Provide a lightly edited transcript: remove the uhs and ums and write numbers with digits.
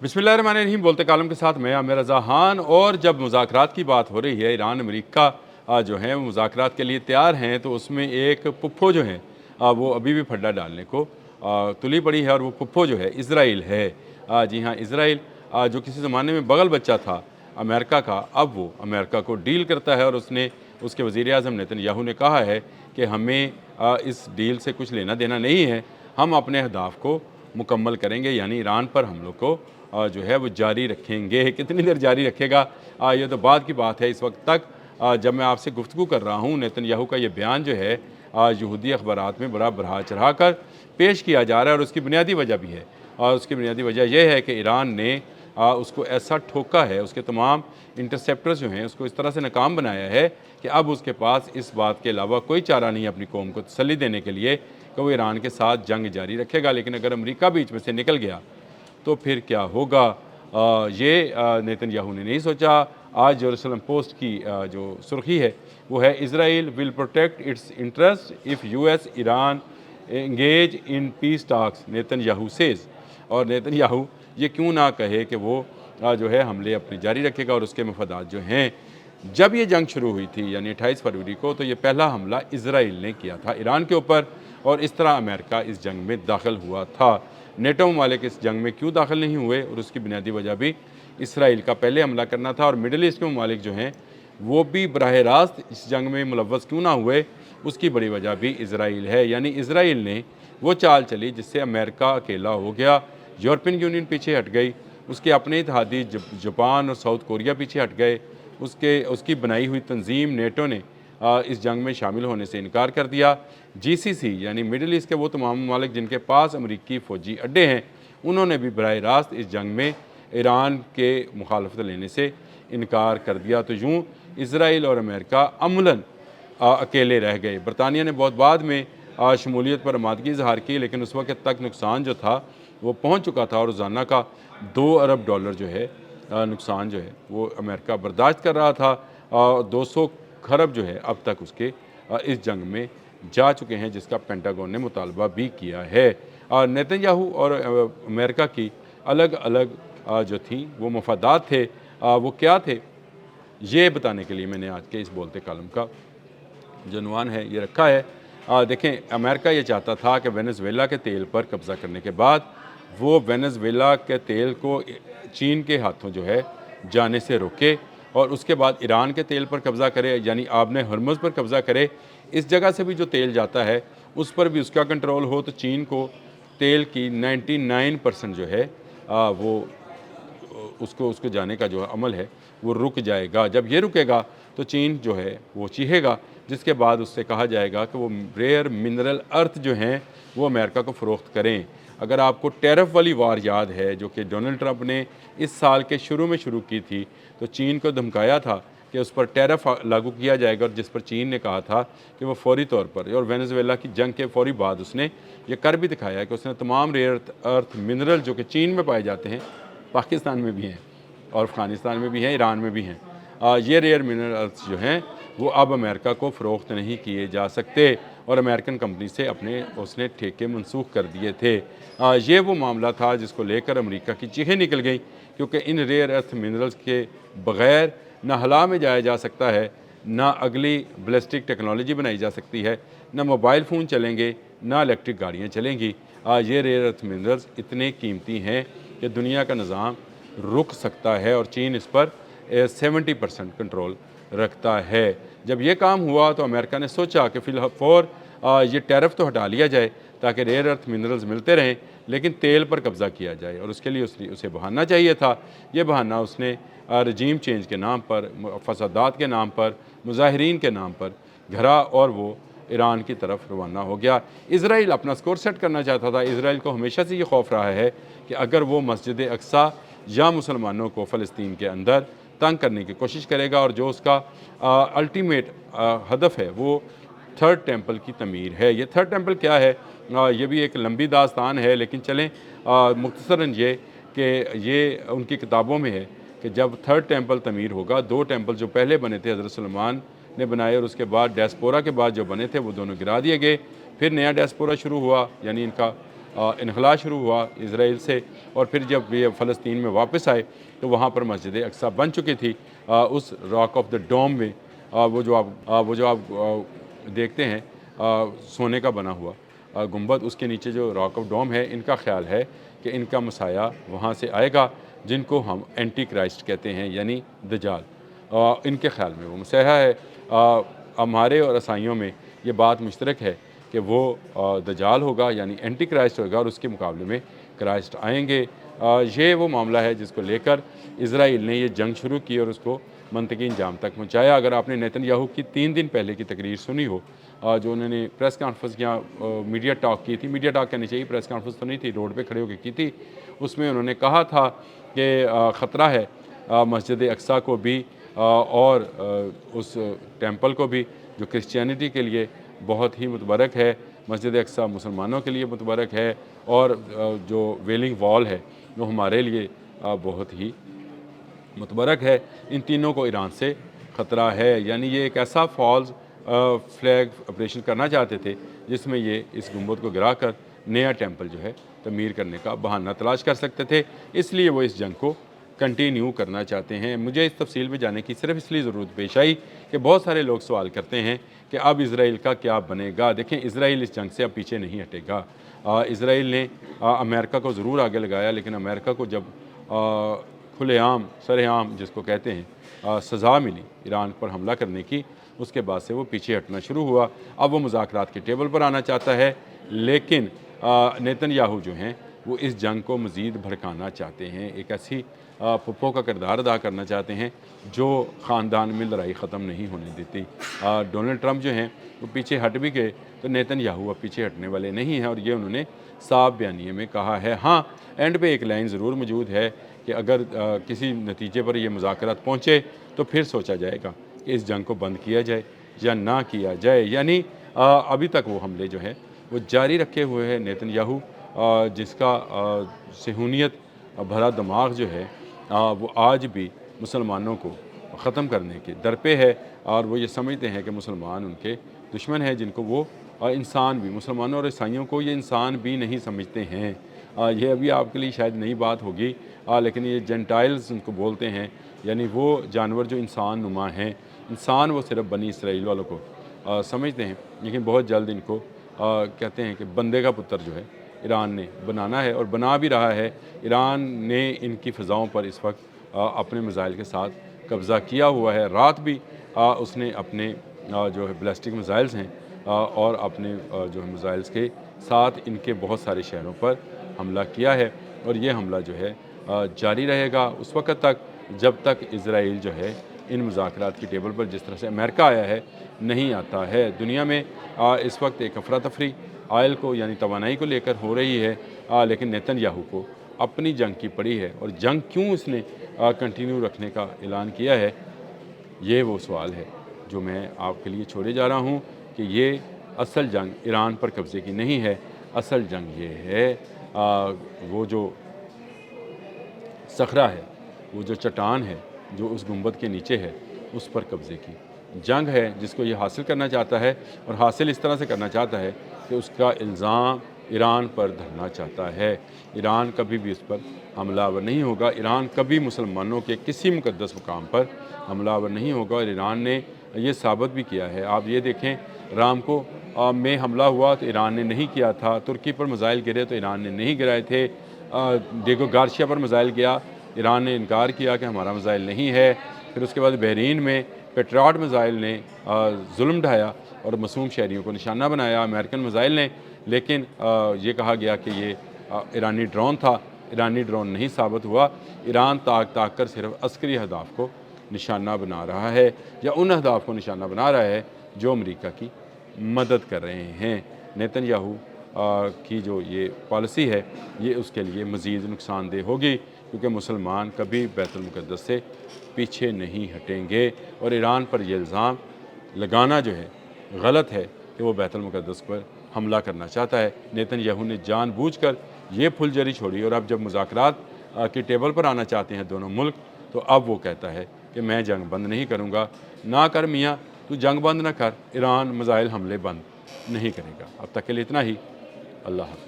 बिस्मिल्लाहिर्रहमानिर्रहीम। बोलते कालम के साथ मैं आमिर रज़ा खान। और जब मुज़ाकरात की बात हो रही है, ईरान अमेरिका जो है वो मुज़ाकरात के लिए तैयार हैं, तो उसमें एक पुप्पो जो हैं वो अभी भी फड्डा डालने को तुली पड़ी है। और वो पुप्पो जो है इसराइल है। जी हाँ, इसराइल जो किसी ज़माने में बगल बच्चा था अमेरिका का, अब वो अमेरिका को डील करता है। और उसने उसके वज़ीर आज़म नेतन्याहू ने कहा है कि हमें इस डील से कुछ लेना देना नहीं है, हम अपने अहदाफ़ को मुकम्मल करेंगे, यानी ईरान पर हमलों को जो है वो जारी रखेंगे। कितनी देर जारी रखेगा ये तो बाद की बात है। इस वक्त तक जब मैं आपसे गुफ्तगू कर रहा हूँ, नेतन्याहू का ये बयान जो है यहूदी अखबारात में बड़ा बढ़ा चढ़ा कर पेश किया जा रहा है। और उसकी बुनियादी वजह भी है, और उसकी बुनियादी वजह यह है कि ईरान ने उसको ऐसा ठोका है, उसके तमाम इंटरसेप्टर्स जो हैं उसको इस तरह से नाकाम बनाया है कि अब उसके पास इस बात के अलावा कोई चारा नहीं अपनी कौम को तसल्ली देने के लिए कि वो ईरान के साथ जंग जारी रखेगा। लेकिन अगर अमेरिका बीच में से निकल गया तो फिर क्या होगा, ये नेतन्याहू ने नहीं सोचा। आज जेरूसलम पोस्ट की जो सुर्खी है वो है, Israel will protect it's interest if US Iran engage in peace talks, Netanyahu says. और नेतन्याहू ये क्यों ना कहे कि वो जो है हमले अपने जारी रखेगा और उसके मफादात जो हैं। जब ये जंग शुरू हुई थी यानी 28 फरवरी को, तो ये पहला हमला इसराइल ने किया था ईरान के ऊपर, और इस तरह अमेरिका इस जंग में दाखिल हुआ था। नेटो ममालिक इस जंग में क्यों दाखिल नहीं हुए, और उसकी बुनियादी वजह भी इसराइल का पहले हमला करना था। और मिडल ईस्ट के ममालिक जो हैं वो भी बराह रास्त इस जंग में मुलव्वस क्यों ना हुए, उसकी बड़ी वजह भी इसराइल है। यानी इसराइल ने वो चाल चली जिससे अमेरिका अकेला हो गया, यूरोपियन यूनियन पीछे हट गई, उसके अपने इत्तेहादी जापान और साउथ कोरिया पीछे हट गए, उसकी बनाई हुई तंजीम नेटो ने इस जंग में शामिल होने से इनकार कर दिया। जीसीसी यानी मिडल ईस्ट के वो तमाम ममालिक जिनके पास अमरीकी फ़ौजी अड्डे हैं, उन्होंने भी बराह रास्त इस जंग में ईरान के मुखालफत लेने से इनकार कर दिया। तो यूँ इसराइल और अमेरिका अमलन अकेले रह गए। बरतानिया ने बहुत बाद में शमूलियत पर आमादगी इजहार की, लेकिन उस वक्त तक नुकसान जो था वो पहुँच चुका था, और रोज़ाना का $2 अरब जो है नुकसान जो है वो अमेरिका बर्दाश्त कर रहा था। 200 खरब जो है अब तक उसके इस जंग में जा चुके हैं, जिसका पेंटागन ने मुतालबा भी किया है। नेतन्याहू और अमेरिका की अलग अलग जो थी वो मफादात थे, वो क्या थे, ये बताने के लिए मैंने आज के इस बोलते कालम का जो उन्वान है ये रखा है। देखें, अमेरिका ये चाहता था कि वेनेज़ुएला के तेल पर कब्ज़ा करने के बाद वो वेनेज़ुएला के तेल को चीन के हाथों जो है जाने से रोके, और उसके बाद ईरान के तेल पर कब्ज़ा करे, यानी आबने हरमुज़ पर कब्ज़ा करे। इस जगह से भी जो तेल जाता है उस पर भी उसका कंट्रोल हो, तो चीन को तेल की 99% जो है वो उसको जाने का जो अमल है वो रुक जाएगा। जब ये रुकेगा तो चीन जो है वो चीखेगा, जिसके बाद उससे कहा जाएगा कि वो रेयर मिनरल अर्थ जो हैं वो अमेरिका को फ़रोख्त करें। अगर आपको टैरिफ वाली वार याद है जो कि डोनाल्ड ट्रंप ने इस साल के शुरू में शुरू की थी, तो चीन को धमकाया था कि उस पर टैरिफ लागू किया जाएगा, और जिस पर चीन ने कहा था कि वो फौरी तौर पर, और वेनेज़ुएला की जंग के फौरी बाद उसने ये कर भी दिखाया कि उसने तमाम रेयर अर्थ मिनरल जो कि चीन में पाए जाते हैं, पाकिस्तान में भी हैं और अफ़गानिस्तान में भी हैं, ईरान में भी हैं, ये रेयर मिनरल अर्थ जो हैं वो अब अमेरिका को फ़रोख्त नहीं किए जा सकते, और अमेरिकन कंपनी से अपने उसने ठेके मनसूख कर दिए थे। ये वो मामला था जिसको लेकर अमेरिका की चीखें निकल गई, क्योंकि इन रेयर अर्थ मिनरल्स के बग़ैर ना हला में जाया जा सकता है, ना अगली बैलिस्टिक टेक्नोलॉजी बनाई जा सकती है, ना मोबाइल फ़ोन चलेंगे, ना इलेक्ट्रिक गाड़ियाँ चलेंगी। ये रेयर अर्थ मिनरल्स इतने कीमती हैं कि दुनिया का निज़ाम रुक सकता है, और चीन इस पर 70% कंट्रोल रखता है। जब ये काम हुआ तो अमेरिका ने सोचा कि फ़िलहाल ये टैरिफ तो हटा लिया जाए ताकि रेयर अर्थ मिनरल्स मिलते रहें, लेकिन तेल पर कब्ज़ा किया जाए, और उसके लिए उसे बहाना चाहिए था। ये बहाना उसने रजीम चेंज के नाम पर, फसादात के नाम पर, मुजाहिरीन के नाम पर घरा, और वो ईरान की तरफ रवाना हो गया। इसराइल अपना स्कोर सेट करना चाहता था। इसराइल को हमेशा से ये खौफ रहा है कि अगर वो मस्जिद अक्सा या मुसलमानों को फ़लस्तीन के अंदर तंग करने की कोशिश करेगा, और जो उसका अल्टीमेट हदफ है वो थर्ड टेंपल की तमीर है। ये थर्ड टेंपल क्या है, ये भी एक लंबी दास्तान है, लेकिन चलें मुख्तसरन ये कि ये उनकी किताबों में है कि जब थर्ड टेंपल तमीर होगा, 2 टेंपल जो पहले बने थे हज़रत सुलेमान ने बनाए, और उसके बाद डायस्पोरा के बाद जो बने थे वो दोनों गिरा दिए गए, फिर नया डायस्पोरा शुरू हुआ, यानी इनका انخلا شروع ہوا اسرائیل سے، اور پھر جب یہ فلسطین میں واپس آئے تو وہاں پر مسجد اقصیٰ بن چکی تھی۔ اس راک آف دا ڈوم میں وہ جو آپ دیکھتے ہیں سونے کا بنا ہوا گنبد، اس کے نیچے جو راک آف ڈوم ہے، ان کا خیال ہے کہ ان کا مسایہ وہاں سے آئے گا، جن کو ہم اینٹی کرائسٹ کہتے ہیں، یعنی دجال۔ ان کے خیال میں وہ مسیحا ہے۔ ہمارے اور عیسائیوں میں یہ بات مشترک ہے کہ وہ دجال ہوگا، یعنی اینٹی کرائسٹ ہوگا، اور اس کے مقابلے میں کرائسٹ آئیں گے۔ یہ وہ معاملہ ہے جس کو لے کر اسرائیل نے یہ جنگ شروع کی اور اس کو منطقی انجام تک پہنچایا۔ اگر آپ نے نیتن یاہو کی 3 دن پہلے کی تقریر سنی ہو، جو انہوں نے پریس کانفرنس یا میڈیا ٹاک کی تھی، میڈیا ٹاک کہنی چاہیے، پریس کانفرنس تو نہیں تھی، روڈ پہ کھڑے ہو کے کی تھی، اس میں انہوں نے کہا تھا کہ خطرہ ہے مسجد اقصیٰ کو بھی اور اس ٹیمپل کو بھی، جو کرسچینٹی کے لیے بہت ہی متبرک ہے۔ مسجد اقصیٰ مسلمانوں کے لیے متبرک ہے، اور جو ویلنگ وال ہے وہ ہمارے لیے بہت ہی متبرک ہے۔ ان تینوں کو ایران سے خطرہ ہے، یعنی یہ ایک ایسا فالز فلیگ آپریشن کرنا چاہتے تھے جس میں یہ اس گنبد کو گرا کر نیا ٹیمپل جو ہے تعمیر کرنے کا بہانہ تلاش کر سکتے تھے، اس لیے وہ اس جنگ کو کنٹینیو کرنا چاہتے ہیں۔ مجھے اس تفصیل میں جانے کی صرف اس لیے ضرورت پیش آئی کہ بہت سارے لوگ سوال کرتے ہیں کہ اب اسرائیل کا کیا بنے گا۔ دیکھیں، اسرائیل اس جنگ سے اب پیچھے نہیں ہٹے گا۔ اسرائیل نے امریکہ کو ضرور آگے لگایا، لیکن امریکہ کو جب کھلے عام سر عام جس کو کہتے ہیں سزا ملی ایران پر حملہ کرنے کی، اس کے بعد سے وہ پیچھے ہٹنا شروع ہوا۔ اب وہ مذاکرات کے ٹیبل پر آنا چاہتا ہے، لیکن نیتن یاہو جو ہیں وہ اس جنگ کو مزید بھڑکانا چاہتے ہیں، ایک ایسی پپو کا کردار ادا کرنا چاہتے ہیں جو خاندان میں لڑائی ختم نہیں ہونے دیتی۔ ڈونلڈ ٹرمپ جو ہیں وہ پیچھے ہٹ بھی گئے تو نیتن یاہو اب پیچھے ہٹنے والے نہیں ہیں، اور یہ انہوں نے صاف بیانیے میں کہا ہے۔ ہاں، اینڈ پہ ایک لائن ضرور موجود ہے کہ اگر کسی نتیجے پر یہ مذاکرات پہنچے تو پھر سوچا جائے گا کہ اس جنگ کو بند کیا جائے یا نہ کیا جائے، یعنی ابھی تک وہ حملے جو ہیں وہ جاری رکھے ہوئے ہیں نیتن یاہو، جس کا صہیونیت بھرا دماغ جو ہے وہ آج بھی مسلمانوں کو ختم کرنے کے در پہ ہے، اور وہ یہ سمجھتے ہیں کہ مسلمان ان کے دشمن ہیں، جن کو وہ انسان بھی، مسلمانوں اور عیسائیوں کو یہ انسان بھی نہیں سمجھتے ہیں۔ یہ ابھی آپ کے لیے شاید نئی بات ہوگی، لیکن یہ جینٹائلز ان کو بولتے ہیں، یعنی وہ جانور جو انسان نما ہیں۔ انسان وہ صرف بنی اسرائیل والوں کو سمجھتے ہیں، لیکن بہت جلد ان کو کہتے ہیں کہ بندے کا پتر جو ہے ایران نے بنانا ہے، اور بنا بھی رہا ہے۔ ایران نے ان کی فضاؤں پر اس وقت اپنے میزائل کے ساتھ قبضہ کیا ہوا ہے۔ رات بھی اس نے اپنے جو ہے بیلسٹک میزائلز ہیں اور اپنے جو ہے میزائلز کے ساتھ ان کے بہت سارے شہروں پر حملہ کیا ہے، اور یہ حملہ جو ہے جاری رہے گا اس وقت تک جب تک اسرائیل جو ہے ان مذاکرات کی ٹیبل پر، جس طرح سے امریکہ آیا ہے، نہیں آتا ہے۔ دنیا میں اس وقت ایک افراتفری آئل کو یعنی توانائی کو لے کر ہو رہی ہے، لیکن نیتن یاہو کو اپنی جنگ کی پڑی ہے، اور جنگ کیوں اس نے کنٹینیو رکھنے کا اعلان کیا ہے، یہ وہ سوال ہے جو میں آپ کے لیے چھوڑے جا رہا ہوں کہ یہ اصل جنگ ایران پر قبضے کی نہیں ہے۔ اصل جنگ یہ ہے وہ جو صخرہ ہے، وہ جو چٹان ہے جو اس گنبد کے نیچے ہے، اس پر قبضے کی جنگ ہے، جس کو یہ حاصل کرنا چاہتا ہے، اور حاصل اس طرح سے کرنا چاہتا ہے کہ اس کا الزام ایران پر دھرنا چاہتا ہے۔ ایران کبھی بھی اس پر حملہ آور نہیں ہوگا، ایران کبھی مسلمانوں کے کسی مقدس مقام پر حملہ آور نہیں ہوگا، اور ایران نے یہ ثابت بھی کیا ہے۔ آپ یہ دیکھیں، رام کو میں حملہ ہوا تو ایران نے نہیں کیا تھا، ترکی پر میزائل گرے تو ایران نے نہیں گرائے تھے، ڈیگو گارشیا پر میزائل گیا، ایران نے انکار کیا کہ ہمارا میزائل نہیں ہے۔ پھر اس کے بعد بحرین میں پیٹریاٹ میزائل نے ظلم ڈھایا اور معصوم شہریوں کو نشانہ بنایا، امریکن میزائل نے، لیکن یہ کہا گیا کہ یہ ایرانی ڈرون تھا۔ ایرانی ڈرون نہیں ثابت ہوا۔ ایران تاک کر صرف عسکری اہداف کو نشانہ بنا رہا ہے، یا ان اہداف کو نشانہ بنا رہا ہے جو امریکہ کی مدد کر رہے ہیں۔ نیتن یاہو کی جو یہ پالیسی ہے، یہ اس کے لیے مزید نقصان دہ ہوگی، کیونکہ مسلمان کبھی بیت المقدس سے پیچھے نہیں ہٹیں گے، اور ایران پر یہ الزام لگانا جو ہے غلط ہے کہ وہ بیت المقدس پر حملہ کرنا چاہتا ہے۔ نیتن یاہو نے جان بوجھ کر یہ پھل جری چھوڑی، اور اب جب مذاکرات کی ٹیبل پر آنا چاہتے ہیں دونوں ملک، تو اب وہ کہتا ہے کہ میں جنگ بند نہیں کروں گا۔ نہ کر میاں، تو جنگ بند نہ کر، ایران میزائل حملے بند نہیں کرے گا۔ اب تک کے لیے اتنا ہی۔ اللہ حافظ۔